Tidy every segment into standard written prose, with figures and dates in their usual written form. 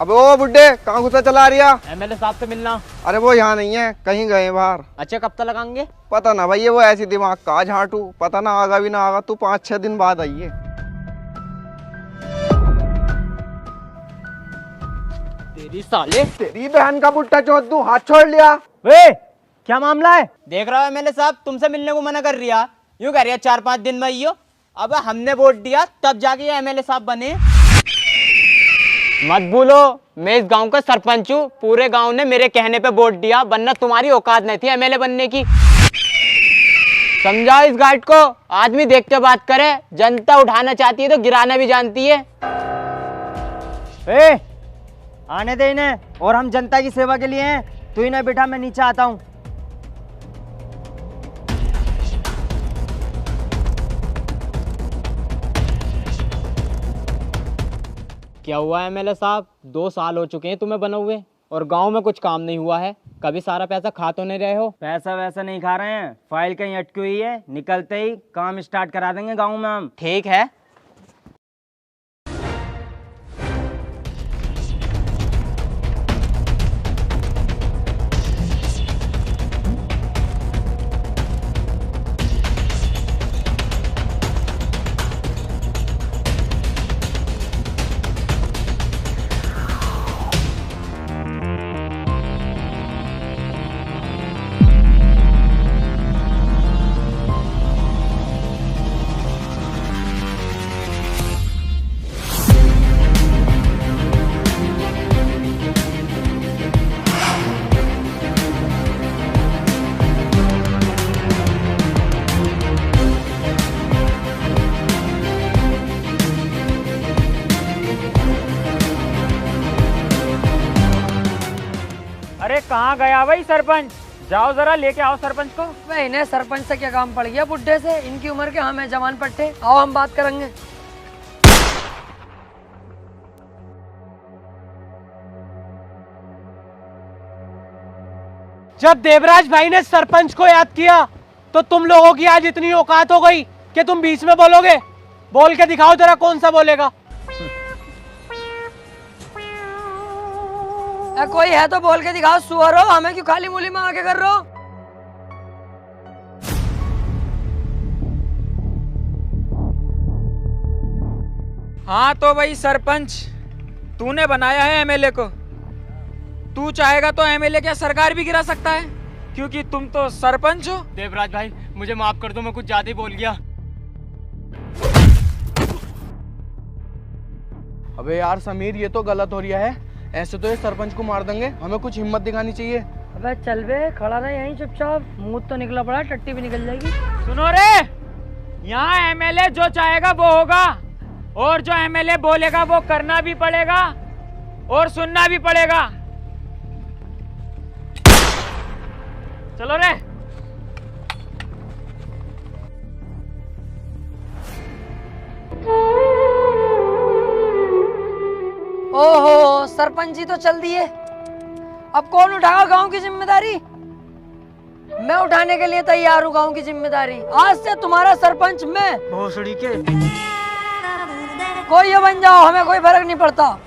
अबे ओ बुड्ढे, कहाँ घुसा चला रिया? एमएलए साहब से मिलना। अरे वो यहाँ नहीं है, कहीं गए बाहर। अच्छा, कब तक लगाएंगे? पता ना भैया, वो ऐसी दिमाग का झाटू, पता ना आगा भी ना आगा। तू 5-6 दिन बाद आइए। तेरी साले, तेरी बहन का बुट्टा चौथ दूं, हाथ छोड़ लिया। वे क्या मामला है? देख रहा हो एमएलए साहब तुमसे मिलने को मना कर रिया, यूं कह रिया 4-5 दिन में आइयो। अब हमने वोट दिया तब जाके ये एमएलए साहब बने। मत भूलो, मैं इस गांव का सरपंच हूँ। पूरे गांव ने मेरे कहने पे वोट दिया, वरना तुम्हारी औकात नहीं थी एमएलए बनने की। समझाओ इस गाइड को, आदमी देख के बात करे। जनता उठाना चाहती है तो गिराना भी जानती है। ए, आने दे इन्हें, और हम जनता की सेवा के लिए हैं। तू इन्हें बेटा, मैं नीचे आता हूँ। क्या हुआ एमएलए साहब? 2 साल हो चुके हैं तुम्हें बने हुए और गांव में कुछ काम नहीं हुआ है। कभी सारा पैसा खा तो नहीं रहे हो? पैसा वैसा नहीं खा रहे हैं, फाइल कहीं अटकी हुई है, निकलते ही काम स्टार्ट करा देंगे गाँव में हम। ठीक है। अरे कहाँ गया भाई सरपंच? जाओ जरा लेके आओ सरपंच को। भाई इन्हें सरपंच से क्या काम पड़ गया बुड्ढे से? इनकी उम्र के हम हैं जवान पट्टे। आओ हम बात करेंगे। जब देवराज भाई ने सरपंच को याद किया तो तुम लोगों की आज इतनी औकात हो गई कि तुम बीच में बोलोगे? बोल के दिखाओ जरा, कौन सा बोलेगा? कोई है तो बोल के दिखाओ। सुअर हो, हमें क्यों खाली मूली में आके कर रहे हो? हाँ तो भाई सरपंच, तूने बनाया है एमएलए को। तू चाहेगा तो एमएलए क्या सरकार भी गिरा सकता है, क्योंकि तुम तो सरपंच हो। देवराज भाई मुझे माफ कर दो, मैं कुछ ज्यादा ही बोल गया। अबे यार समीर, ये तो गलत हो रहा है। ऐसे तो ये सरपंच को मार देंगे, हमें कुछ हिम्मत दिखानी चाहिए। अबे चल बे, खड़ा रह यहीं चुपचाप। मुंह तो निकला पड़ा, टट्टी भी निकल जाएगी। सुनो रे, यहाँ एमएलए जो चाहेगा वो होगा, और जो एमएलए बोलेगा वो करना भी पड़ेगा और सुनना भी पड़ेगा। चलो रे। ओहो, सरपंच जी तो चल दिए। अब कौन उठाएगा गांव की जिम्मेदारी? मैं उठाने के लिए तैयार हूँ गांव की जिम्मेदारी। आज से तुम्हारा सरपंच मैं। भोसड़ी के। कोई ये बन जाओ, हमें कोई फर्क नहीं पड़ता।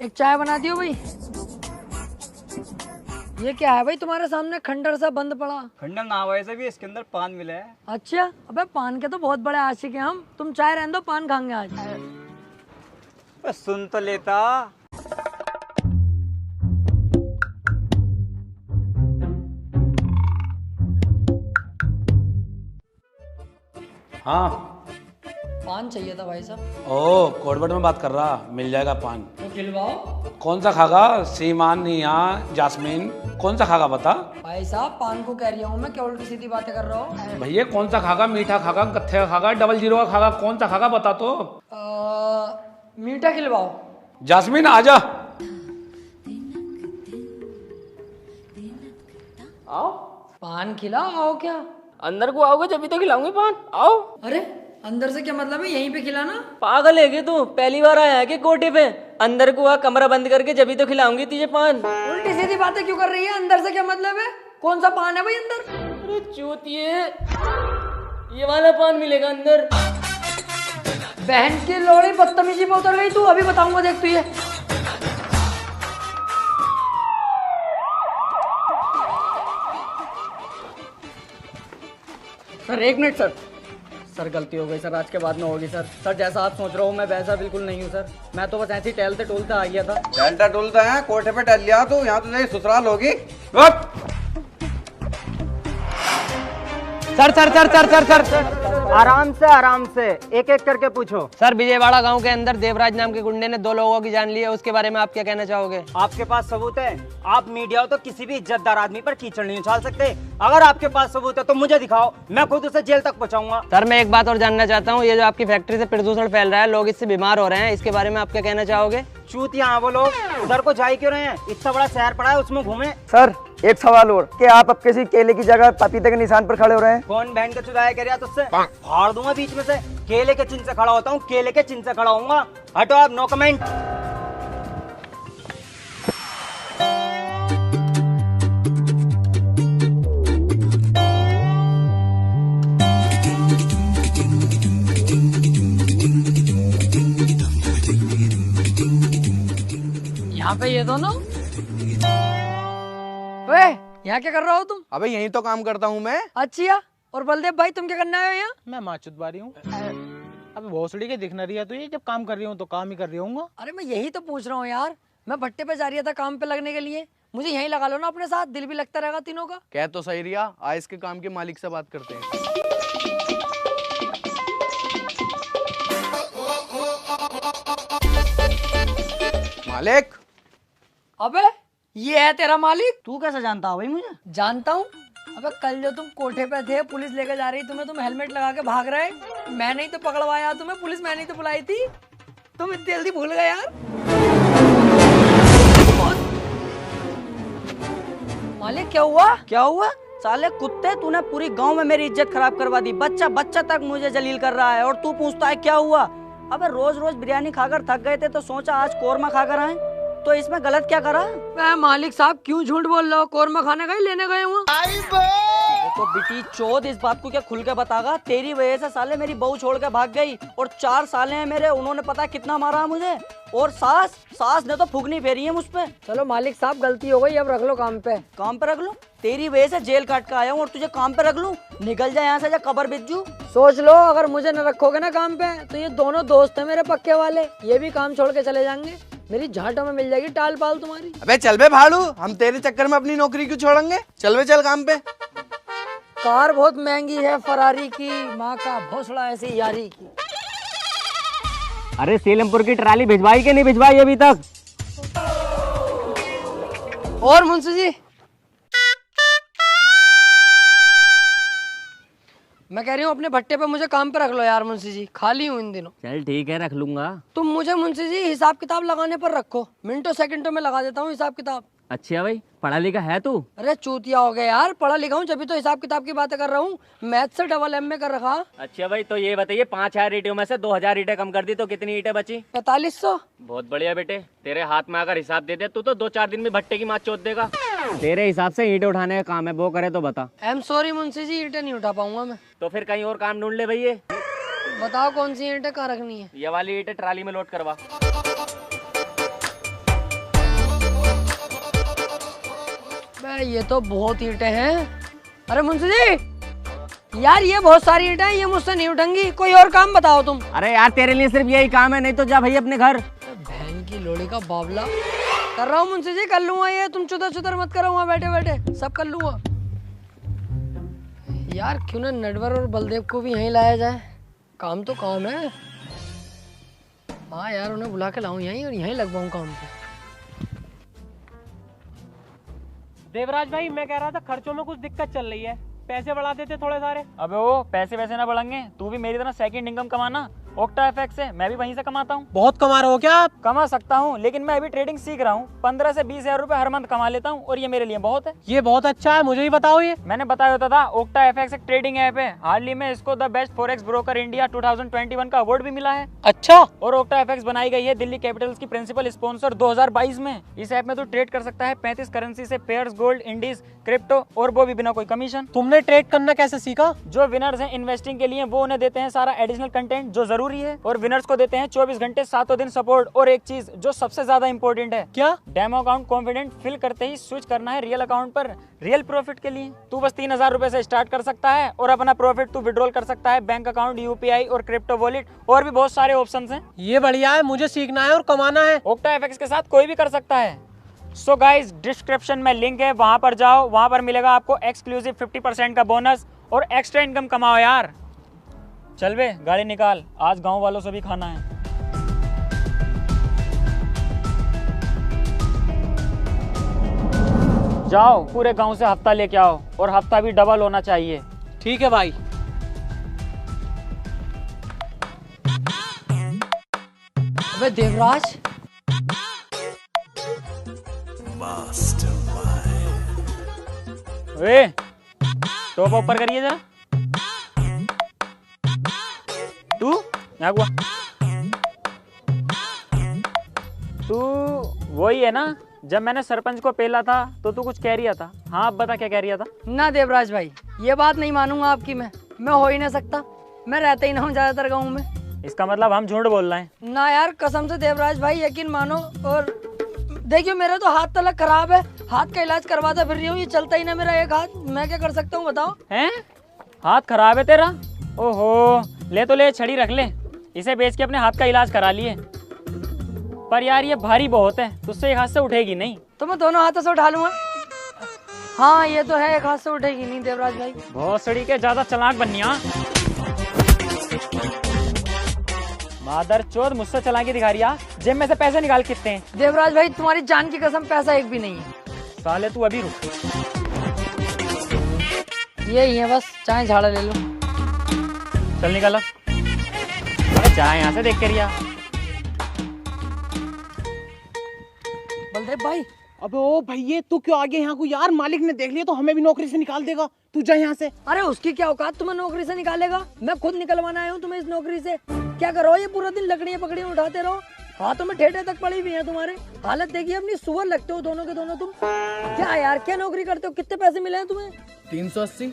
एक चाय बना दियो भाई। ये क्या है भाई तुम्हारे सामने खंडर सा बंद पड़ा? खंडर ना वैसे भी इसके अंदर पान मिला है। अच्छा, अबे पान के तो बहुत बड़े आशिक हैं हम। तुम चाय रहने दो, पान खाएंगे आज। बस सुन तो लेता। हाँ। पान चाहिए था भाई साहब। ओ, कोडवर्ड में बात कर रहा, मिल जाएगा पान। तो खिलवाओ। कौन सा खागा? सीमान, निया, जास्मीन, कौन सा खागा बता? भाई साहब पान को कह रही हूँ मैं, क्या उल्टी सीधी बातें कर रहा हूँ? भैया कौन सा खागा? मीठा खागा, कत्थे का खागा, 00 का खागा, कौन सा खागा बता तो। मीठा खिलवाओ। जास्मीन आजा। आओ। पान खिलाओ। आओ क्या? अंदर को आओगे जब भी तो खिलाऊंगी पान। आओ। अरे अंदर से क्या मतलब है? यहीं पे खिलाना। पागल है क्या तू? पहली बार आया है क्या कोटे पे? अंदर को आ, कमरा बंद करके जब भी तो खिलाऊंगी तुझे पान। उल्टी सीधी बातें क्यों कर रही है? अंदर से क्या मतलब है? कौन सा पान है भाई अंदर? अरे चूतिए, ये वाला पान मिलेगा अंदर। बहन की लोड़ी बदतमीजी में उतर गई तू, अभी बताऊंगा देख तू ये। Sir 1 minute sir. सर गलती हो गई सर, आज के बाद में होगी सर। सर जैसा आप सोच रहे हो मैं वैसा बिल्कुल नहीं हूँ सर। मैं तो बस ऐसे ही टहलते टोलते आ गया था। टहलता टोलता है, कोठे पे टहल लिया तू, यहाँ तो नहीं ससुराल होगी। Sir sir sir sir sir sir आराम से एक एक करके पूछो। सर विजयवाड़ा गांव के अंदर देवराज नाम के गुंडे ने 2 लोगों की जान ली है, उसके बारे में आप क्या कहना चाहोगे? आपके पास सबूत है? आप मीडिया हो तो किसी भी इज्जतदार आदमी पर कीचड़ नहीं उछाल सकते। अगर आपके पास सबूत है तो मुझे दिखाओ, मैं खुद उसे जेल तक पहुंचाऊंगा। सर मैं एक बात और जानना चाहता हूँ, ये जो आपकी फैक्ट्री से प्रदूषण फैल रहा है, लोग इससे बीमार हो रहे हैं, इसके बारे में आप क्या कहना चाहोगे? चूतिया हैं वो लोग, उधर को जा ही क्यों रहे हैं? इतना बड़ा शहर पड़ा है उसमें घूमे। सर एक सवाल और, कि आप अब किसी केले की जगह पपीते के निशान पर खड़े हो रहे हैं? कौन बहन का चुदाया कह रहा तुझसे? फाड़ दूंगा बीच में से। केले के चिन्ह से खड़ा होता हूँ, केले के चिन्ह से खड़ा होऊंगा। हटो आप, नो कमेंट। यहाँ पे ये दोनों, वे यहाँ क्या कर रहे हो तुम? अबे यही तो काम करता हूँ मैं। अच्छा, और बलदेव भाई तुम क्या करने आए हो यहाँ? मैं माचुत बारी हूँ। अब भोसड़ी के दिख न रही है तो ये जब काम कर रही हूँ तो काम ही कर रही हूँ। अरे मैं यही तो पूछ रहा हूँ यार, मैं भट्टे पे जा रही था काम पे लगने के लिए, मुझे यहीं लगा लो ना अपने साथ, दिल भी लगता रहेगा तीनों का। कह तो सही रिया, आज इसके काम के मालिक से बात करते हैं। मालिक। अबे ये है तेरा मालिक? तू कैसे जानता है भाई मुझे? जानता हूँ। अबे कल जो तुम कोठे पे थे, पुलिस लेकर जा रही तुम्हें, तुम हेलमेट लगा के भाग रहे, मैंने ही तो पकड़वाया तुम्हें, पुलिस मैंने ही तो बुलाई थी। तुम इतनी जल्दी भूल गए यार। मालिक क्या हुआ? क्या हुआ? साले कुत्ते, तूने पूरी गांव में मेरी इज्जत खराब करवा दी। बच्चा बच्चा तक मुझे जलील कर रहा है और तू पूछता है क्या हुआ? अबे रोज रोज बिरयानी खाकर थक गए थे तो सोचा आज कोरमा खाकर आए, तो इसमें गलत क्या करा? मैं मालिक साहब क्यों झूठ बोल रहे हो? कोरमा खाने का ही लेने गए हुआ। तो बेटी चोद, इस बात को क्या खुल के बतागा? तेरी वजह से साले मेरी बहू छोड़ के भाग गई और 4 साले हैं मेरे, उन्होंने पता कितना मारा मुझे। और सास ने तो फुगनी फेरी है मुझ पे। चलो मालिक साहब गलती हो गई, अब रख लो काम पे। काम पे रख लो? तेरी वजह से जेल काट के आया हूँ और तुझे काम पे रख लूं? निकल जाए यहाँ से, जा कबर बिज्जू। सोच लो, अगर मुझे न रखोगे ना काम पे तो ये दोनों दोस्त हैं मेरे पक्के वाले, ये भी काम छोड़ के चले जाएंगे। मेरी झाटों में मिल जाएगी टाल पाल तुम्हारी। अबे चल बे भाड़ू, हम तेरे चक्कर में अपनी नौकरी क्यों छोड़ेंगे? चल बे चल काम पे। कार बहुत महंगी है फरारी की, माँ का भोसड़ा ऐसी यारी की। अरे सीलमपुर की ट्राली भिजवाई कि नहीं भिजवाई अभी तक? और मुंशी जी, मैं कह रही हूँ अपने भट्टे पे मुझे काम पे रख लो यार मुंशी जी, खाली हूँ इन दिनों। चल ठीक है, रख लूंगा। तुम मुझे मुंशी जी हिसाब किताब लगाने पर रखो, मिनटों सेकंडों में लगा देता हूँ हिसाब किताब। अच्छा भाई, पढ़ा लिखा है तू? अरे चूतिया हो गया यार, पढ़ा लिखा हूँ जब तो हिसाब किताब की बातें कर रहा हूँ, मैथ से डबल MA कर रखा। अच्छा भाई, तो ये बताइए 5000 ईंटों में से 2000 ईंटें कम कर दी तो कितनी ईंटें बची? 4500। बहुत बढ़िया बेटे, तेरे हाथ में अगर हिसाब दे दे तू तो 2-4 दिन में भट्टे की माँ चोद देगा। तेरे हिसाब से ईंटें उठाने का काम है, वो करे तो बता। I am sorry Munshi ji, ईंटें नहीं उठा पाऊंगा मैं। तो फिर कहीं और काम ढूंढ ले भैया। बताओ कौन सी ईंटें कहाँ रखनी है? ये वाली ईंटें ट्राली में लोड करवा। ये तो बहुत ईंटें हैं। अरे मुंशी जी यार, ये बहुत सारी ईंटें हैं, ये मुझसे नहीं उठेंगी, कोई और काम बताओ तुम। अरे यार तेरे लिए सिर्फ यही काम है, नहीं तो जा भाई अपने घर। बहन की लोड़ी का बावला। कर रहा हूँ मुंशी जी, कर लूंगा ये, तुम चुदर चुदर मत करो, वहाँ बैठे बैठे सब कर लूंगा। यार क्यों ना नटवर और बलदेव को भी यहीं लाया जाए, काम तो काम है। हाँ यार, उन्हें बुला के लाऊं यहीं और यहीं लगवाऊं काम पे। देवराज भाई, मैं कह रहा था खर्चों में कुछ दिक्कत चल रही है, पैसे बढ़ा देते थोड़े सारे। अबे वो पैसे वैसे ना बढ़ेंगे, तू भी मेरी तरह सेकंड इनकम कमाना। ओक्टा एफएक्स से मैं भी वहीं से कमाता हूँ। बहुत कमा रहे हो क्या आप? कमा सकता हूँ, लेकिन मैं अभी ट्रेडिंग सीख रहा हूँ। 15 से 20 हजार रुपए हर मंथ कमा लेता हूँ और ये मेरे लिए बहुत है। ये बहुत अच्छा है, मुझे भी बताओ। ये मैंने बताया होता था, ओक्टा एफएक्स एक ट्रेडिंग ऐप है। हाल ही में इसको the best forex broker India 2021 का अवार्ड भी मिला है। अच्छा। और ओक्टा एफएक्स बनाई गई है दिल्ली कैपिटल्स की प्रिंसिपल स्पॉन्सर 2022 में। इस ऐप में तो ट्रेड कर सकता है 35 करेंसी से पेयर्स, गोल्ड, इंडीज, क्रिप्टो, और वो भी बिना कोई कमीशन। तुमने ट्रेड करना कैसे सीखा? जो विनर्स हैं इन्वेस्टिंग के लिए, वो उन्हें देते हैं सारा एडिशनल कंटेंट जो जरूरी जरूरी है और विनर्स को देते हैं 24 घंटे 7 दिन सपोर्ट। और एक चीज जो सबसे ज्यादा इंपॉर्टेंट है, क्या? डेमो अकाउंट कॉन्फिडेंट फिल करते ही स्विच करना है रियल अकाउंट पर रियल प्रॉफिट के लिए। तू बस 3000 रुपए से स्टार्ट कर सकता है और अपना प्रॉफिट तू विड्रॉल कर सकता है बैंक अकाउंट, यूपीआई और क्रिप्टो वॉलेट और भी बहुत सारे ऑप्शन हैं। ये बढ़िया है, मुझे सीखना है और कमाना है। ओक्टा एफएक्स के साथ कोई भी कर सकता है। सो गाइज डिस्क्रिप्शन में लिंक है, वहां पर जाओ, वहां पर मिलेगा आपको एक्सक्लूसिव 50% का बोनस और एक्स्ट्रा इनकम कमाओ यार। चल बे गाड़ी निकाल, आज गांव वालों से भी खाना है। जाओ पूरे गांव से हफ्ता लेके आओ और हफ्ता भी डबल होना चाहिए। ठीक है भाई। अबे देवराज, ए टॉप ऊपर करिए जरा। तू यहाँ हुआ, तू वही है ना जब मैंने सरपंच को पेला था तो तू कुछ कह रिया था। हाँ अब बता क्या कह रिया था। ना देवराज भाई, ये बात नहीं मानूंगा आपकी। मैं हो ही नहीं सकता, मैं रहता ही ना हूँ ज्यादातर गाँव में। इसका मतलब हम झूठ बोल रहे हैं ना यार, कसम से देवराज भाई यकीन मानो। और देखियो मेरा तो हाथ तलक खराब है, हाथ का इलाज करवाता फिर रही हूँ, ये चलता ही ना मेरा एक हाथ। मैं क्या कर सकता हूँ बताओ। हैं? हाथ खराब है तेरा? ओहो, ले तो ले, छड़ी रख ले, इसे बेच के अपने हाथ का इलाज करा लिए। पर यार ये भारी बहुत है, तुझसे एक हाथ से उठेगी नहीं। तो मैं दोनों हाथों से उठा लूंगा। हाँ ये तो है, एक हाथ से उठेगी नहीं देवराज भाई। बहुत सड़ी के ज्यादा चालाक बनिया। मादर चोद मुझसे चालाकी दिखा रही है। जेब में से पैसे निकाल कितने हैं? देवराज भाई तुम्हारी जान की कसम पैसा एक भी नहीं है। साले तू अभी रुक। यही है बस, चाहे झाड़ा ले लो। चल निकल अब। अरे जा यहाँ से देख के रिया। बलदेव भाई। अबे ओ भैया तू क्यों आ गया यहाँ को यार? मालिक ने देख लिया तो हमें भी नौकरी से निकाल देगा। तू जा यहाँ से। अरे उसकी क्या औकात, तुम्हें नौकरी से निकालेगा? मैं खुद निकलवाना आया हूँ तुम्हें इस नौकरी से। क्या करो ये पूरा दिन लकड़ियाँ पकड़ियाँ उठाते रहो, हाथों में ठेठे तक पड़ी हुई है तुम्हारे। हालत देखिए अपनी, सुअर लगते हो दोनों के दोनों तुम। क्या यार क्या नौकरी करते हो? कितने पैसे मिले हैं तुम्हें? 380।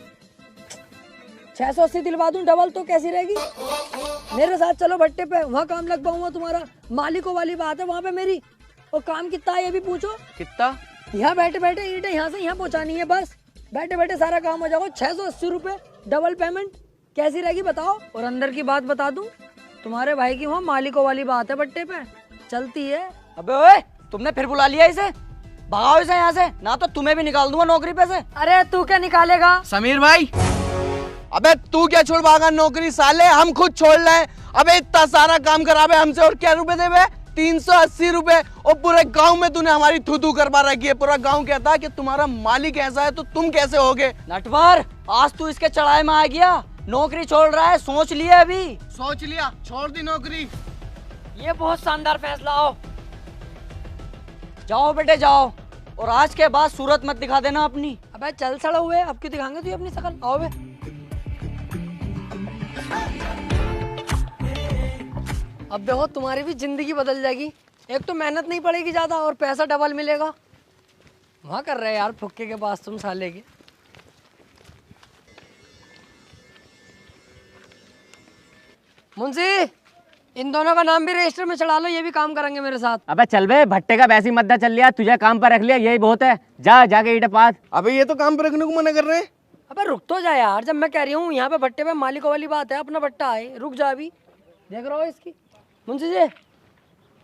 680 दिलवा दूं डबल तो कैसी रहेगी? मेरे साथ चलो भट्टे पे, वहाँ काम लग पाऊंगा तुम्हारा। मालिकों वाली बात है वहाँ पे मेरी। और काम कितना है ये भी पूछो। कितना? यहाँ बैठे बैठे ईंटें यहाँ से यहाँ पहुँचानी है बस। बैठे बैठे सारा काम हो जाएगा। 680 रुपए डबल पेमेंट कैसी रहेगी बताओ? और अंदर की बात बता दूं, तुम्हारे भाई की वहाँ मालिकों वाली बात है भट्टे पे चलती है। अबे ओए, तुमने फिर बुला लिया इसे? भगाओ इसे यहाँ से, ना तो तुम्हें भी निकाल दूंगा नौकरी पे से। अरे तू क्या निकालेगा? समीर भाई, अबे तू क्या छोड़ भागा नौकरी? साले हम खुद छोड़ रहे हैं। अबे इतना सारा काम करावे हमसे और क्या रुपए देवे? 380 रुपए। और पूरे गांव में तूने हमारी थू थू करवा रखी है। पूरा गांव कहता है कि तुम्हारा मालिक ऐसा है तो तुम कैसे होगे? नटवर, आज तू इसके चढ़ाए में आ गया। नौकरी छोड़ रहा है, सोच लिया अभी। सोच लिया, छोड़ दी नौकरी। ये बहुत शानदार फैसला हो। जाओ बेटे जाओ, और आज के बाद सूरत मत दिखा देना अपनी। अबे चल सड़ा हुए, अब क्यों दिखाएंगे तू अपनी शकल? आओ बे। अब देखो तुम्हारी भी जिंदगी बदल जाएगी। एक तो मेहनत नहीं पड़ेगी ज्यादा और पैसा डबल मिलेगा। वहाँ कर रहे यार फुक्के के पास तुम साले के। मुंशी, इन दोनों का नाम भी रजिस्टर में चढ़ा लो, ये भी काम करेंगे मेरे साथ। अबे चल बे, भट्टे का वैसी मद्दा चल लिया, तुझे काम पर रख लिया यही बहुत है। जा जाके ईंटें पात। अबे ये तो काम पर रखने को मना कर रहे हैं। अबे रुक तो जा यार, जब मैं कह रही हूँ यहाँ पे भट्टे पे मालिकों वाली बात है, अपना भट्टा है, रुक जा अभी। देख रहा हो इसकी। मुंशी जी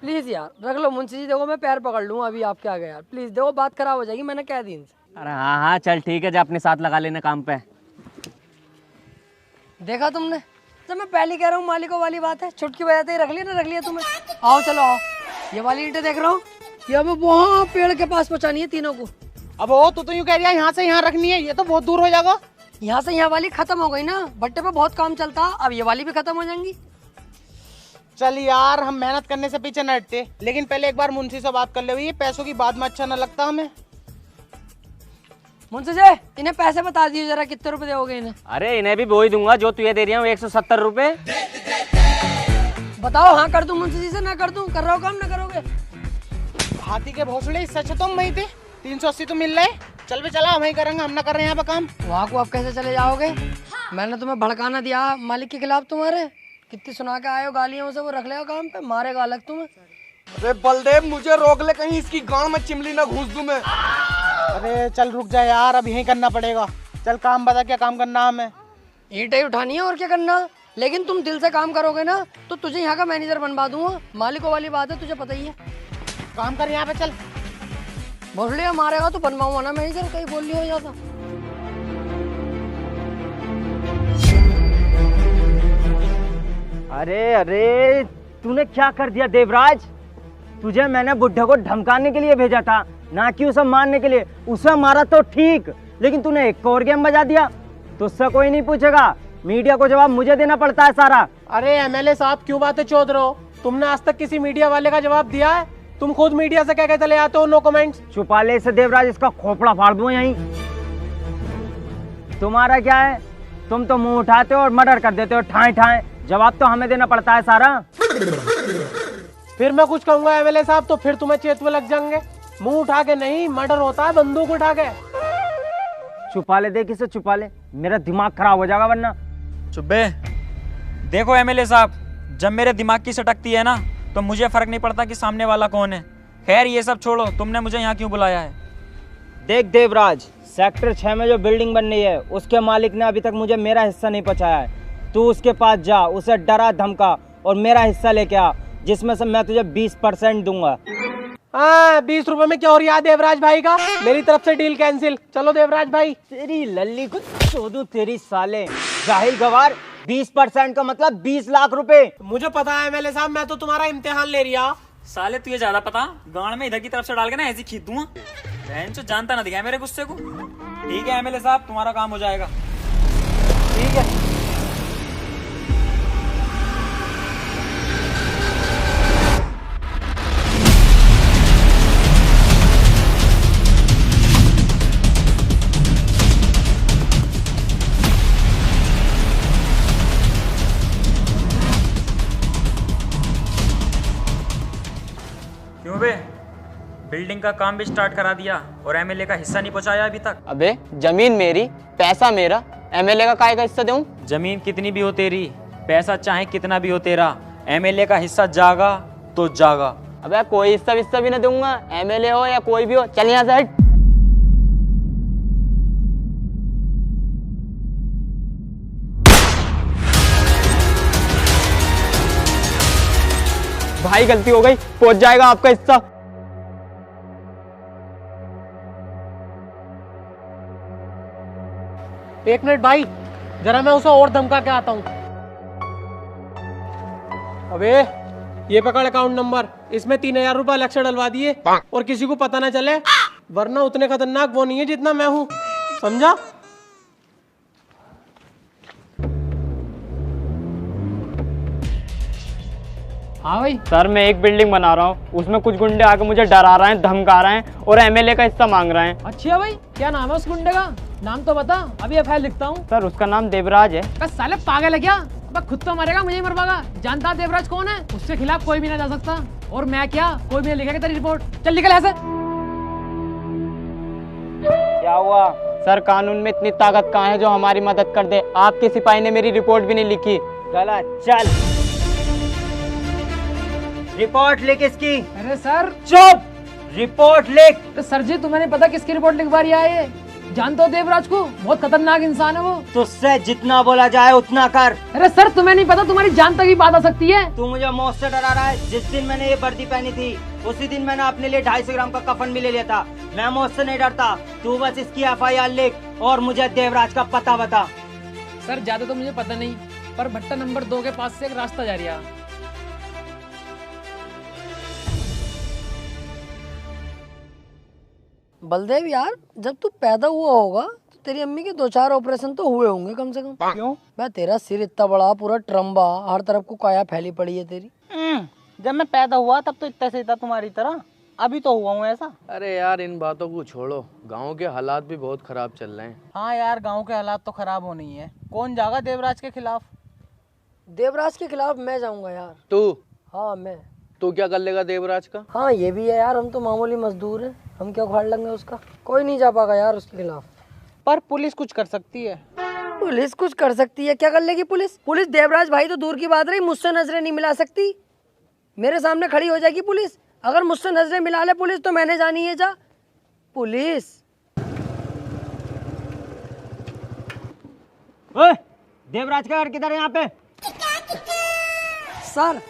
प्लीज यार रख लो। मुंशी जी देखो मैं पैर पकड़ लूँ अभी आपके आगे यार, प्लीज देखो बात खराब हो जाएगी, मैंने कह दी इनसे। अरे हाँ हाँ चल ठीक है, जा अपने साथ लगा लेना काम पे। देखा तुमने, जब मैं पहले कह रहा हूँ मालिकों वाली बात है, चुटकी बजाते ही रख लिया ना, रख लिया तुम्हें। आओ चलो आओ, ये वाली ईंटें देख रहा हूँ, ये हमें वहाँ पेड़ के पास पहुँचानी है तीनों को। अब वो तो यूँ कह रही है यहाँ से यहाँ रखनी है, ये तो बहुत दूर हो जाएगा। यहाँ से यहाँ वाली खत्म हो गई ना, भट्टे पे बहुत काम चलता, अब ये वाली भी खत्म हो जाएंगी। चल यार हम मेहनत करने से पीछे न हटते, लेकिन पहले एक बार मुंशी से बात कर ले। ये पैसों की बात में अच्छा न लगता हमें। मुंशी जी इन्हें पैसे बता दिए जरा, कितने रुपए दोगे इन्हें? अरे इन्हें भी वही दूंगा जो तुझे दे रही हूँ, 170 रुपए। बताओ हाँ कर दूं मुंशी जी से, ना कर दूं? कर रहा हो काम ना करोगे? हाथी के भौसले, इससे अच्छा तो हम वही थे। 380 तो मिल रहे। चल भी चला, हम ही करेंगे, हम ना कर रहे हैं यहाँ पे काम। वहाँ को आप कैसे चले जाओगे? मैंने तुम्हें भड़काना दिया मालिक के खिलाफ तुम्हारे, कितनी सुना के आए हो गालियां उसे, वो रख लेगा काम पे, मारेगा अलग तुम्हें। अरे बलदेव मुझे रोक ले, कहीं इसकी गांव में चिमली ना घुस दूं मैं। अरे चल रुक जा यार, अब यहीं करना पड़ेगा। चल काम बता, क्या काम करना हमें? ईंटें ही उठानी है और क्या करना। लेकिन तुम दिल से काम करोगे ना तो तुझे यहाँ का मैनेजर बनवा दूंगा। मालिकों वाली बात है, तुझे पता ही है। काम कर यहाँ पे, चल। भोसड़िया मारेगा तो बनवाऊंगा ना मैनेजर, कहीं बोल लिया हो जाता। अरे अरे तूने क्या कर दिया देवराज? तुझे मैंने बुड्ढे को धमकाने के लिए भेजा था, ना कि उसे मारने के लिए। उसे मारा तो ठीक, लेकिन तूने एक और गेम बजा दिया। तुझसे कोई नहीं पूछेगा, मीडिया को जवाब मुझे देना पड़ता है सारा। अरे एमएलए साहब क्यों बातें चोद रहे हो? तुमने आज तक किसी मीडिया वाले का जवाब दिया है? तुम खुद मीडिया से कह के चले आते हो नो कमेंट्स। छुपा ले इसे देवराज, इसका खोपड़ा फाड़ दूं यहीं। तुम्हारा क्या है? तुम तो मुंह उठाते हो और मर्डर कर देते हो ठाए ठाए। जवाब तो हमें देना पड़ता है सारा। फिर मैं कुछ कहूंगा एमएलए साहब तो फिर तुम्हें चेतवे लग जाएंगे। मुंह उठा के नहीं, मर्डर होता है बंदूक उठा के। छुपा ले, देख इसे छुपा ले, मेरा दिमाग खराब हो जाएगा वरना। चुप्पे। देखो एमएलए साहब, जब मेरे दिमाग की सटकती है ना तो मुझे फर्क नहीं पड़ता कि सामने वाला कौन है। खैर ये सब छोड़ो, तुमने मुझे यहाँ क्यों बुलाया है? देख देवराज, सेक्टर 6 में जो बिल्डिंग बन रही है उसके मालिक ने अभी तक मुझे मेरा हिस्सा नहीं पहुंचाया है। तू उसके पास जा, उसे डरा धमका और मेरा हिस्सा लेके आ, जिसमें से मैं तुझे 20% दूंगा। 20 रुपए में क्या हो रहा है देवराज भाई का? मेरी तरफ से डील कैंसिल। चलो देवराज भाई। तेरी लल्ली को छोड़ू तेरी साले जाहिल गवार। 20% का मतलब 20 लाख रुपए। मुझे पता है एमएलए साहब, मैं तो तुम्हारा इम्तिहान ले रहा। साले तुझे ज्यादा पता, गांड में इधर की तरफ से डाल के ना ऐसी खींच दूंगा। बहन चो जानता ना दिखाए मेरे गुस्से को। ठीक है एमएलए साहब, तुम्हारा काम हो जाएगा। ठीक है। क्यों बे, बिल्डिंग का काम भी स्टार्ट करा दिया और एमएलए का हिस्सा नहीं पहुंचाया अभी तक? अबे जमीन मेरी, पैसा मेरा, एमएलए का काय का हिस्सा दूं? जमीन कितनी भी हो तेरी, पैसा चाहे कितना भी हो तेरा, एमएलए का हिस्सा जागा तो जागा। अबे कोई हिस्सा भी ना दूंगा, एमएलए हो या कोई भी हो। चल यहाँ से हट। भाई गलती हो गई, पहुंच जाएगा आपका हिस्सा। एक मिनट भाई, जरा मैं उसे और धमका के आता हूँ। अबे ये पकड़ अकाउंट नंबर, इसमें 3000 रुपए अलग से डलवा दिए और किसी को पता ना चले, वरना उतने खतरनाक वो नहीं है जितना मैं हूँ, समझा? हाँ भाई सर, मैं एक बिल्डिंग बना रहा हूँ, उसमें कुछ गुंडे आके मुझे डरा रहे हैं, धमका रहे हैं और एमएलए का हिस्सा मांग रहे हैं। अच्छा भाई, क्या नाम है उस गुंडे का? नाम तो बता, अभी एफआईआर लिखता हूँ। सर उसका नाम देवराज है। बस साले पागल है क्या? अब खुद तो मरेगा, मुझे ही मरवाएगा। जानता देवराज कौन है? उसके खिलाफ कोई भी ना जा सकता। और मैं क्या, कोई भी नहीं लिखेगा तेरी रिपोर्ट। चल निकल ऐसे। क्या हुआ सर, कानून में इतनी ताकत कहाँ है जो हमारी मदद कर दे? आपके सिपाही ने मेरी रिपोर्ट भी नहीं लिखी। चला चल, रिपोर्ट लिख इसकी। अरे सर चुप, रिपोर्ट लिख। तो सर जी तुम्हें नहीं पता किसकी रिपोर्ट लिखवा रही है ये? जानते हो देवराज को? बहुत खतरनाक इंसान है वो। तुझसे जितना बोला जाए उतना कर। अरे सर तुम्हें नहीं पता, तुम्हारी जान तक ही बात आ सकती है। तू मुझे मौत से डरा रहा है। जिस दिन मैंने ये वर्दी पहनी थी उसी दिन मैंने अपने लिए 250 ग्राम का कफन भी ले लिया था। मैं मौत से नहीं डरता। तू बस इसकी एफआईआर लिख और मुझे देवराज का पता बता। सर ज्यादा तो मुझे पता नहीं, पर भट्टा नंबर 2 के पास से एक रास्ता जा रहा है। बलदेव यार, जब तू पैदा हुआ होगा तो तेरी अम्मी के 2-4 ऑपरेशन तो हुए होंगे कम से कम। क्यों? मैं तेरा सिर इतना बड़ा, पूरा ट्रम्बा, हर तरफ को काया फैली पड़ी है तेरी। जब मैं पैदा हुआ तब तो इतना से था तुम्हारी तरह, अभी तो हुआ हूँ ऐसा। अरे यार इन बातों को छोड़ो, गांव के हालात भी बहुत खराब चल रहे हैं। हाँ यार, गांव के हालात तो खराब होने ही है। कौन जाएगा देवराज के खिलाफ? देवराज के खिलाफ मैं जाऊंगा यार। तू? हाँ मैं। तू क्या कर लेगा देवराज का? हाँ ये भी है यार, हम तो मामूली मजदूर हैं, हम क्या उखाड़ लेंगे उसका। कोई नहीं जा पाएगा यार उसके खिलाफ। पर पुलिस कुछ कर सकती है। पुलिस कुछ कर सकती है, क्या कर लेगी पुलिस? पुलिस देवराज भाई तो दूर की बात रही, मुझसे नजरें नहीं मिला सकती। मेरे सामने खड़ी हो जाएगी पुलिस। अगर मुझसे नजरें मिला ले पुलिस तो मैंने जानी है जा पुलिस। ओए, देवराज का घर किधर है यहाँ पे? सर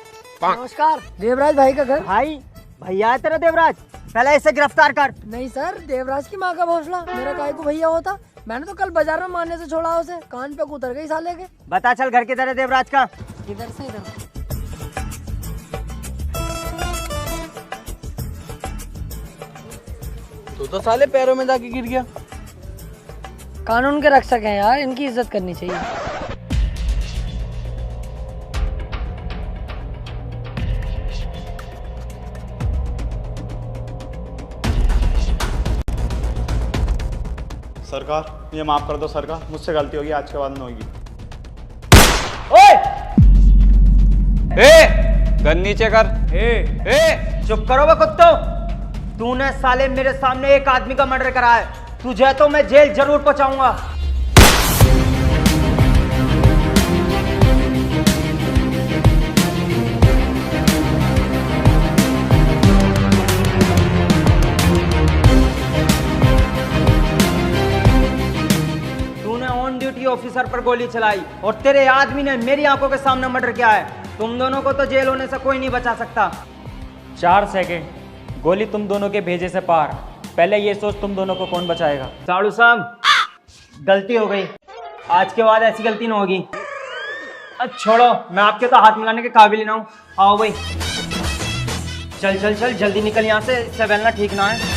नमस्कार, देवराज भाई का घर। भाई भैया है तेरा देवराज, पहले इसे गिरफ्तार कर। नहीं सर, देवराज की माँ का भौसला, मेरा काय को भैया होता। मैंने तो कल बाजार में मारने से छोड़ा उसे, कान पे उतर गई साले के। बता चल घर किधर है देवराज का? इधर से इधर। तू तो साले पैरों में जाके गिर गया। कानून के रक्षक हैं यार, इनकी इज्जत करनी चाहिए। सरकार ये माफ कर दो सरकार, मुझसे गलती होगी, आज के बाद नहीं होगी। ओए, गन नीचे कर। चुप करो बे कुत्तो। तूने साले मेरे सामने एक आदमी का मर्डर करा है, तुझे तो मैं जेल जरूर पहुंचाऊंगा। तूने ऑन ड्यूटी ऑफिसर पर गोली चलाई और तेरे आदमी ने मेरी आंखों के सामने मर्डर किया है। तुम दोनों को तो जेल होने से कोई नहीं बचा सकता। 4 सेकंड, गोली तुम दोनों के भेजे से पार। पहले ये सोच तुम दोनों को कौन बचाएगा। साड़ू साहब गलती हो गई, आज के बाद ऐसी गलती ना होगी। अब छोड़ो, मैं आपके तो हाथ मिलाने के काबिल ना हूँ। आओ भाई, चल चल चल जल्दी निकल यहाँ से, इससे बेलना ठीक ना है।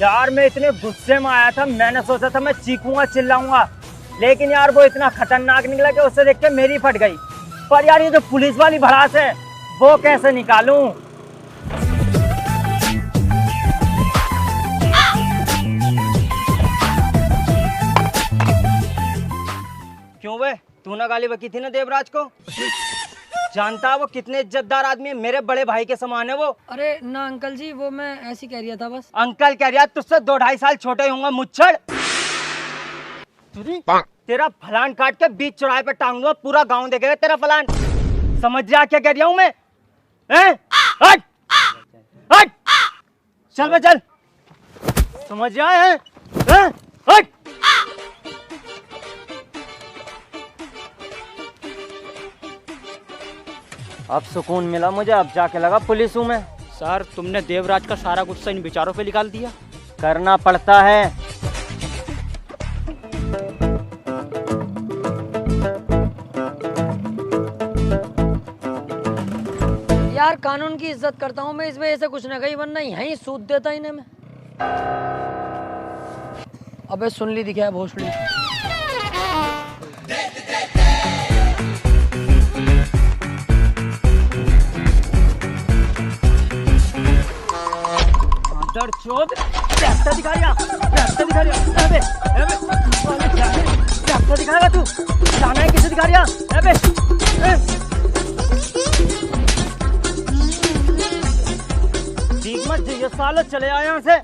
यार मैं इतने गुस्से में आया था, मैंने सोचा था मैं चीखूंगा चिल्लाऊंगा, लेकिन यार वो इतना खतरनाक निकला कि उससे देख के मेरी फट गई। पर यार ये जो पुलिस वाली भड़ास है वो कैसे निकालूं? क्यों बे, तूने गाली बकी थी ना देवराज को? जानता वो कितने इज्जतदार आदमी है, मेरे बड़े भाई के समान है वो। अरे ना अंकल जी, वो मैं ऐसी कह रहा था बस। अंकल कह रहा, तुझसे 2-2.5 साल छोटे होऊंगा मुच्छड़। तेरा फलान काट के बीच चौराहे पे टांग दूंगा, पूरा गांव देखेगा तेरा फलान। समझ जा क्या कह रहा हूं मैं? हट हट, चल बे चल, समझ जाए हैं? हट। अब सुकून मिला मुझे, अब जाके लगा पुलिस हूं मैं। सर तुमने देवराज का सारा गुस्सा इन विचारों पे निकाल दिया। करना पड़ता है। यार कानून की इज्जत करता हूँ मैं, इस वजह से कुछ ना कहीं, वरना यहीं सूद देता इन्हें मैं। अबे सुन ली दिखा है भोसड़ी। दिखाएगा तू? जाना है किसे दिखा रहा? ठीक मत ये सालों चले आए यहाँ से।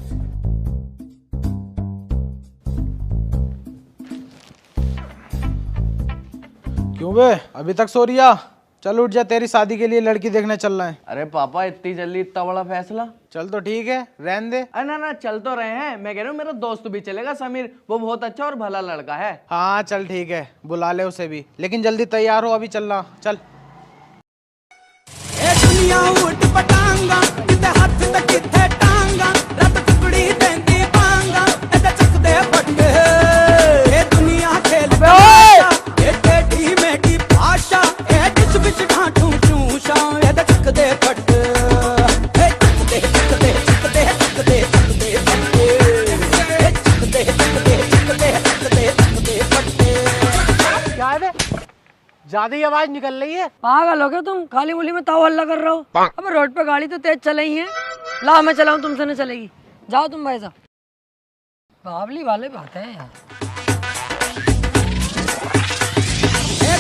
क्यों बे अभी तक सो रिया? चल उठ जा, तेरी शादी के लिए लड़की देखने चल रहे हैं। अरे पापा इतनी जल्दी इतना बड़ा फैसला? चल तो ठीक है, रहने दे। अरे ना चल तो रहे हैं, मैं कह रहा हूँ मेरा दोस्त भी चलेगा समीर, वो बहुत अच्छा और भला लड़का है। हाँ चल ठीक है, बुला ले उसे भी, लेकिन जल्दी तैयार हो, अभी चलना। चल। दुनिया उठ पटांगा, किते हाथ ते किते टांगा, रत टुकड़ी देंदी पांगा, एदा चक दे फटके। ए दुनिया खेल भाषा, ए टेढ़ी मेढ़ी भाषा, ए डिच बिच ढांठू चूषा, एदा चक दे फटके। ए चक दे चक दे चक दे चक दे चक दे फटके। ए चक दे चक दे चक दे चक दे चक दे फटके। क्या है बे? ज्यादा ही आवाज निकल रही है। पागल हो गए तुम? खाली मुली में ताव हल्ला कर रहे हो। अबे रोड पे गाड़ी तो तेज चल रही है। ला मैं चलाऊं, तुमसे नहीं चलेगी। जाओ तुम भाई साहब। बावली वाले बात है यार।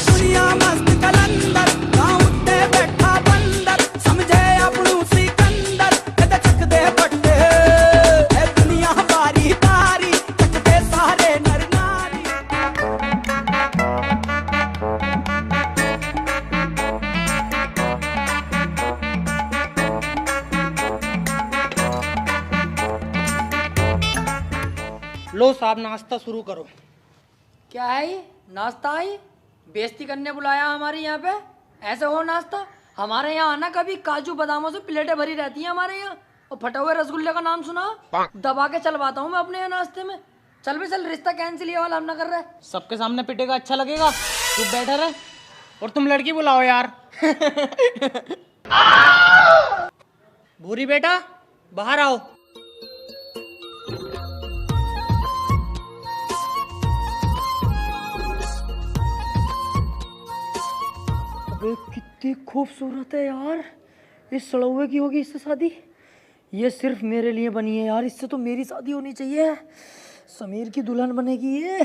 दुनिया मस्त कलंदर, गाँव ते बैठा बंदर, समझे अपनू सिकंदर, एदा चक दे फटके। लो साहब नाश्ता शुरू करो। क्या है ये नाश्ता है ये? बेइज्जती करने बुलाया हमारे यहाँ पे? ऐसे हो नाश्ता? हमारे यहाँ आना, कभी काजू बादामों से प्लेटें भरी रहती हैं हमारे यहाँ। और फटे हुए रसगुल्ले का नाम सुना, दबा के चलवाता हूँ मैं अपने यहाँ नाश्ते में। चल भी चल, रिश्ता कैंसिल ये वाला हम ना कर रहे। सबके सामने पिटेगा अच्छा लगेगा, तू बैठा रहे। और तुम लड़की बुलाओ यार। भूरी बेटा बाहर आओ। अबे कितनी खूबसूरत है यार, इस सड़ौए की होगी इससे शादी? ये सिर्फ मेरे लिए बनी है यार, इससे तो मेरी शादी होनी चाहिए। समीर की दुल्हन बनेगी ये।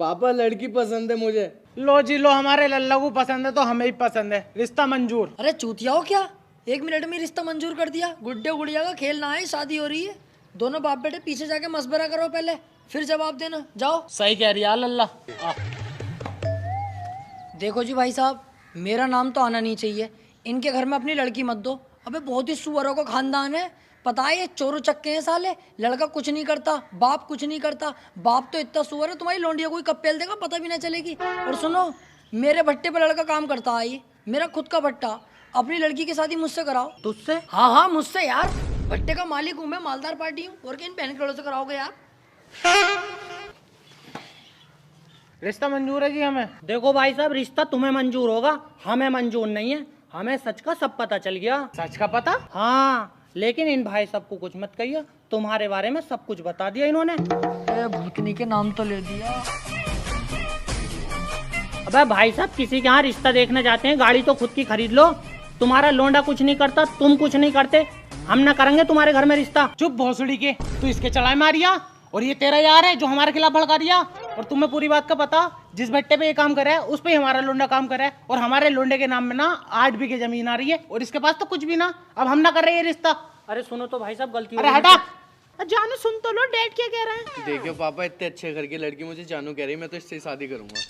पापा लड़की पसंद है मुझे। लो जी लो, हमारे लल्ला को पसंद है तो हमें भी पसंद है, रिश्ता मंजूर। अरे चूतिया हो क्या, 1 मिनट में रिश्ता मंजूर कर दिया? गुड्डे गुड़िया का खेल ना है, शादी हो रही है। दोनों बाप बेटे पीछे जाके मशवरा करो पहले, फिर जवाब देना। जाओ। सही कह रही है लल्ला। देखो जी भाई साहब, मेरा नाम तो आना नहीं चाहिए, इनके घर में अपनी लड़की मत दो। अबे बहुत ही सुअरों का खानदान है, पता है ये चोरों चक्के हैं साले। लड़का कुछ नहीं करता, बाप कुछ नहीं करता। बाप तो इतना सुअर है, तुम्हारी लौंडिया कोई कब पेल देगा पता भी ना चलेगी। और सुनो, मेरे भट्टे पे लड़का काम करता है, ये मेरा खुद का भट्टा। अपनी लड़की की शादी मुझसे कराओ। तुझसे? हाँ हाँ मुझसे यार, भट्टे का मालिक हूँ मैं, मालदार पार्टी हूँ। और क्या इन बहन करोड़ों से कराओगे यार? रिश्ता मंजूर है जी हमें। देखो भाई साहब, रिश्ता तुम्हें मंजूर होगा, हमें मंजूर नहीं है। हमें सच का सब पता चल गया। सच का पता? हाँ, लेकिन इन भाई साहब को कुछ मत कहिए, तुम्हारे बारे में सब कुछ बता दिया इन्होंने। भूतनी के नाम तो ले दिया। अबे भाई साहब, किसी के यहाँ रिश्ता देखने जाते हैं, गाड़ी तो खुद की खरीद लो। तुम्हारा लोंडा कुछ नहीं करता, तुम कुछ नहीं करते, हम ना करेंगे तुम्हारे घर में रिश्ता। चुप भोसड़ी के, तू इसके चढ़ाई मारिया। और ये तेरा यार है जो हमारे खिलाफ भड़का दिया। और तुम्हें पूरी बात का पता, जिस भट्टे पे ये काम कर रहा है उस पे हमारा लोंडा काम कर रहा है। और हमारे लोंडे के नाम में ना 8 बीघे जमीन आ रही है, और इसके पास तो कुछ भी ना। अब हम ना कर रहे ये रिश्ता। अरे सुनो तो भाई साहब, गलती। अरे हटा, जानू सुन तो लो, डैड क्या कह रहे हैं। देखियो पापा, इतने अच्छे घर की लड़की मुझे जानू कह रही है, मैं तो इससे शादी करूंगा।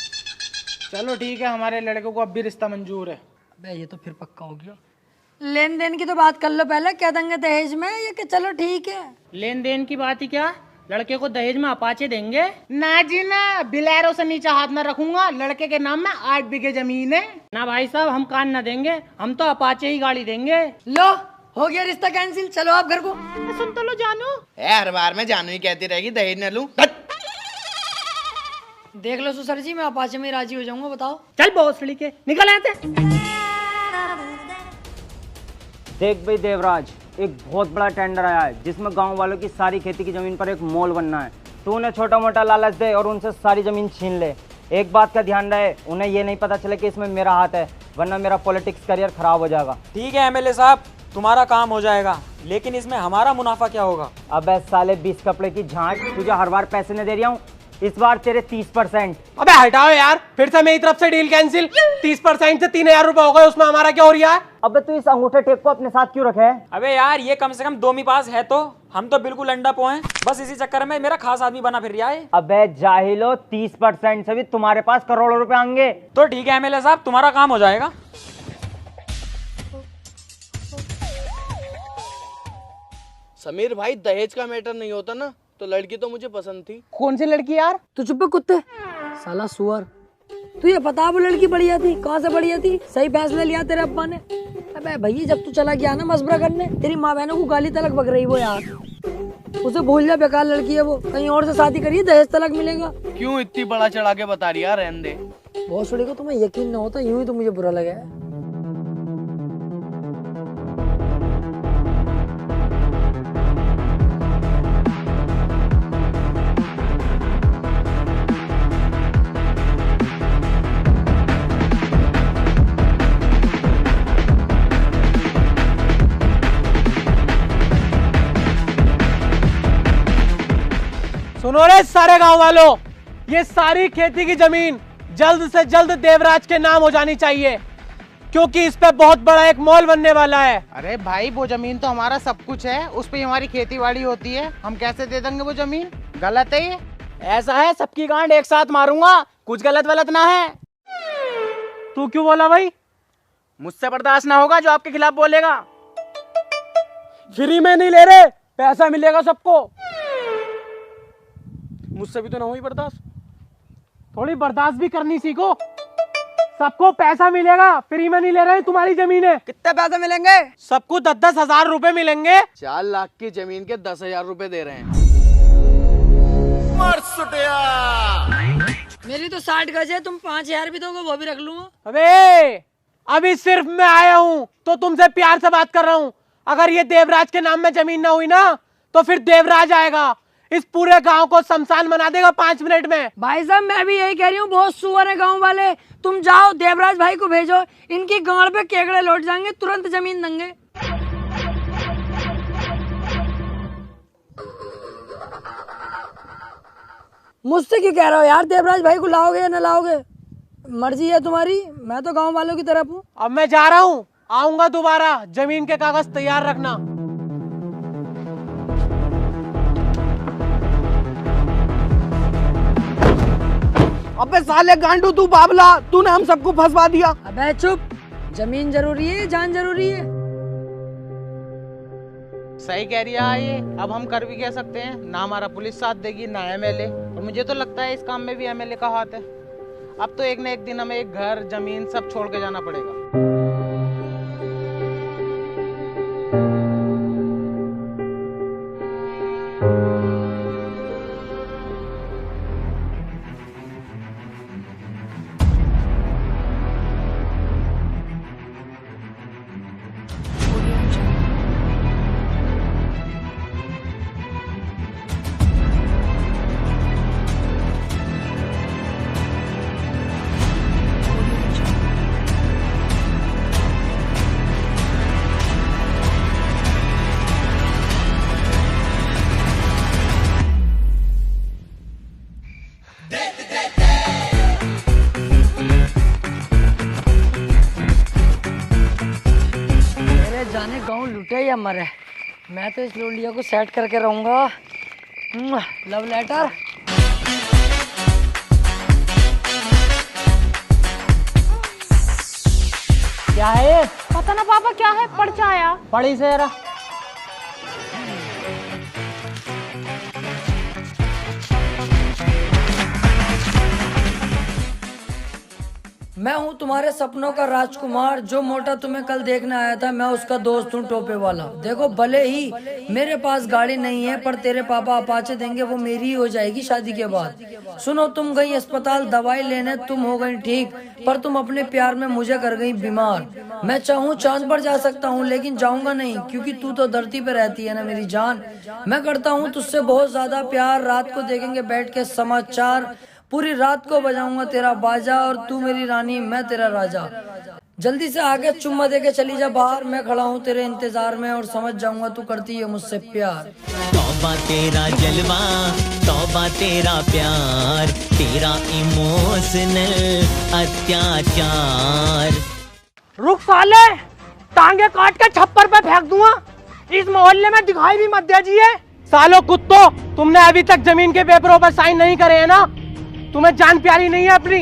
चलो ठीक है, हमारे लड़के को अब भी रिश्ता मंजूर है। अबे ये तो फिर पक्का हो गया। लेन देन की तो बात कर लो पहले, क्या देंगे दहेज में? ये कि चलो ठीक है। लेन देन की बात ही क्या, लड़के को दहेज में अपाचे देंगे। ना जी ना, बिलैरो से नीचे हाथ ना रखूंगा। लड़के के नाम में 8 बीघे जमीन है। ना भाई साहब, हम कान ना देंगे, हम तो अपाचे ही गाड़ी देंगे। लो, हो गया रिश्ता कैंसिल, चलो आप घर को। सुन तो लो जानू। हर बार में जानू ही कहती रहेगी दहेज न लूं। देख लो सुसर जी, मैं अपाचे में राजी हो जाऊंगा, बताओ। चल भोसड़ी के, निकल यहाँ से। देख भाई देवराज, एक बहुत बड़ा टेंडर आया है जिसमें गांव वालों की सारी खेती की जमीन पर एक मॉल बनना है। तू उन्हें छोटा मोटा लालच दे और उनसे सारी जमीन छीन ले। एक बात का ध्यान रहे, उन्हें ये नहीं पता चले कि इसमें मेरा हाथ है, वरना मेरा पॉलिटिक्स करियर खराब हो जाएगा। ठीक है एमएलए साहब, तुम्हारा काम हो जाएगा, लेकिन इसमें हमारा मुनाफा क्या होगा? अबे साले 20 कपड़े की झांट, तुझे हर बार पैसे नहीं दे रहा हूँ, इस बार तेरे 30%। अबे हटाओ यार, फिर से मेरी तरफ से डील कैंसिल। 30% से 3000 रुपए हो गए, उसमें हमारा क्या हो रहा है? अबे तू इस अंगूठे टेप को अपने साथ क्यों रखे है? अबे यार, ये कम से कम 2 पास है तो। हम तो बिल्कुल अंडा पो हैं, बस इसी चक्कर में मेरा खास आदमी बना फिर रहा है। अबे जाहिलो, 30% से भी तुम्हारे पास करोड़ों रुपए आएंगे। तो ठीक है एमएलए साहब, तुम्हारा काम हो जाएगा। समीर भाई, दहेज का मैटर नहीं होता ना, तो लड़की तो मुझे पसंद थी। कौन सी लड़की यार? तू चुप है कुत्ते, साला सुअर। तुझे पता वो लड़की बढ़िया थी, कहाँ से बढ़िया थी? सही फैसला लिया तेरे अब्बा ने। अबे भैया, जब तू चला गया ना मशवरा करने, तेरी माँ बहनों को गाली तलक बक रही वो यार। उसे भूल जा, बेकार लड़की है वो, कहीं और से शादी करिए, दहेज तलक मिलेगा। क्यों इतनी बड़ा चढ़ा के बता रही है? रहने दे। बहुत सुड़ी को तुम्हें यकीन न होता, यूं ही तो मुझे बुरा लगा है। सुनो रे सारे गांव वालों, ये सारी खेती की जमीन जल्द से जल्द देवराज के नाम हो जानी चाहिए, क्योंकि इस पे बहुत बड़ा एक मॉल बनने वाला है। अरे भाई, वो जमीन तो हमारा सब कुछ है, उस पे हमारी खेती बाड़ी होती है, हम कैसे दे देंगे वो जमीन? गलत है ये। ऐसा है, सबकी गांड एक साथ मारूंगा, कुछ गलत वलत ना है। तू क्यों बोला भाई? मुझसे बर्दाश्त ना होगा जो आपके खिलाफ बोलेगा। फ्री में नहीं ले रहे, पैसा मिलेगा सबको। मुझसे भी तो ना हुई बर्दाश्त। थोड़ी बर्दाश्त भी करनी सीखो। सबको पैसा मिलेगा, फ्री में नहीं ले रहे तुम्हारी जमीन है। कितने पैसे मिलेंगे? सबको 10-10 हजार रुपए मिलेंगे। 4 लाख की जमीन के 10,000 रुपए दे रहे हैं। मेरी तो 60 गज है, तुम 5,000 भी दोगे वो भी रख लूंगा। अबे अभी सिर्फ मैं आया हूँ तो तुमसे प्यार से बात कर रहा हूँ। अगर ये देवराज के नाम में जमीन ना हुई ना तो फिर देवराज आएगा, इस पूरे गांव को शमशान बना देगा 5 मिनट में। भाई साहब मैं भी यही कह रही हूँ, बहुत सुअर है गांव वाले। तुम जाओ देवराज भाई को भेजो, इनकी गांड पे केकड़े लौट जाएंगे, तुरंत जमीन देंगे। मुझसे क्यों कह रहे हो यार? देवराज भाई को लाओगे या ना लाओगे, मर्जी है तुम्हारी। मैं तो गांव वालों की तरफ हूँ। अब मैं जा रहा हूँ, आऊंगा दोबारा। जमीन के कागज तैयार रखना। अबे साले गांडू तू बाबला, तूने हम सबको फंसवा दिया। अबे चुप, जमीन जरूरी है, जान जरूरी है। सही कह रही है ये। अब हम कर भी कह सकते हैं, ना हमारा पुलिस साथ देगी ना एमएलए, और मुझे तो लगता है इस काम में भी एमएलए का हाथ है। अब तो एक न एक दिन हमें एक घर जमीन सब छोड़ के जाना पड़ेगा। जाने गांव लुटे या मरे, मैं तो इस लोलिया को सेट करके रहूंगा। Love letter. क्या है? पता ना पापा क्या है, पर्चा आया। पढ़ी से जरा। मैं हूँ तुम्हारे सपनों का राजकुमार, जो मोटा तुम्हें कल देखने आया था, मैं उसका दोस्त हूँ टोपे वाला। देखो भले ही मेरे पास गाड़ी नहीं है, पर तेरे पापा अपाचे देंगे, वो मेरी ही हो जाएगी शादी के बाद। सुनो, तुम गई अस्पताल दवाई लेने, तुम हो गई ठीक, पर तुम अपने प्यार में मुझे कर गई बीमार। मैं चाहूँ चांद पर जा सकता हूँ, लेकिन जाऊंगा नहीं, क्योंकि तू तो धरती पे रहती है ना मेरी जान। मैं करता हूँ तुझसे बहुत ज्यादा प्यार, रात को देखेंगे बैठ के समाचार, पूरी रात को बजाऊंगा तेरा बाजा, और तू मेरी रानी मैं तेरा राजा। जल्दी से आगे चुम्मा दे के चली जा बाहर, मैं खड़ा हूँ तेरे इंतजार में, और समझ जाऊंगा तू करती है मुझसे प्यार। तौबा तेरा जलवा, तौबा तेरा प्यार, तेरा इमोशनल अत्याचार। रुक साले, टांगे काट के छप्पर पे फेंक दूंगा। इस मोहल्ले में दिखाई भी मत दीजिए। सालो कुत्तो, तुमने अभी तक जमीन के पेपरों पर साइन नहीं करे है ना? तुम्हें जान प्यारी नहीं है अपनी?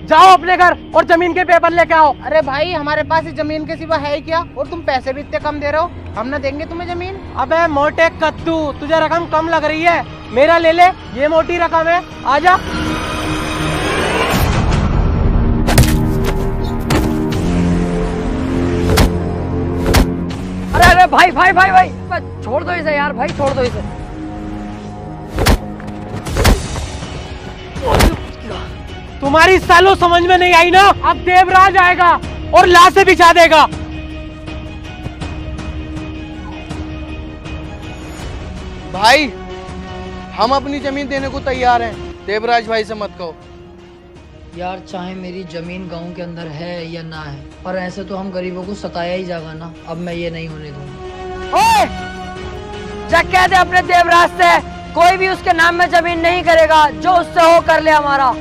जाओ अपने घर और जमीन के पेपर लेके आओ। अरे भाई, हमारे पास इस जमीन के सिवा है ही क्या? और तुम पैसे भी इतने कम दे रहे हो, हम ना देंगे तुम्हें जमीन। अबे मोटे कद्दू, तुझे रकम कम लग रही है, मेरा ले ले, ये मोटी रकम है। आजा। अरे अरे भाई भाई भाई भाई, छोड़ दो इसे यार, भाई छोड़ दो इसे। तुम्हारी सालों समझ में नहीं आई ना? अब देवराज आएगा और लाशें बिछा देगा। भाई, हम अपनी जमीन देने को तैयार हैं, देवराज भाई से मत कहो। यार चाहे मेरी जमीन गांव के अंदर है या ना है, पर ऐसे तो हम गरीबों को सताया ही जाएगा ना। अब मैं ये नहीं होने दूंगा। ओए! जा कह दे अपने देवराज से, कोई भी उसके नाम में जमीन नहीं करेगा, जो उससे हो कर ले हमारा।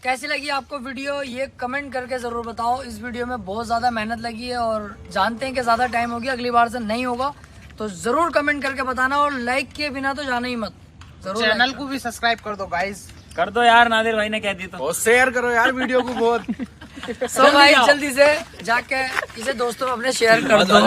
कैसी लगी आपको वीडियो ये कमेंट करके जरूर बताओ। इस वीडियो में बहुत ज्यादा मेहनत लगी है और जानते हैं कि ज्यादा टाइम हो गया, अगली बार से नहीं होगा, तो जरूर कमेंट करके बताना और लाइक किए बिना तो जाना ही मत। जरूर चैनल को भी सब्सक्राइब कर दो गाइस। कर दो यार, नादिर भाई ने कह दी तो। और शेयर करो यार वीडियो को बहुत। सो भाई जल्दी से जाके इसे दोस्तों अपने शेयर कर दो।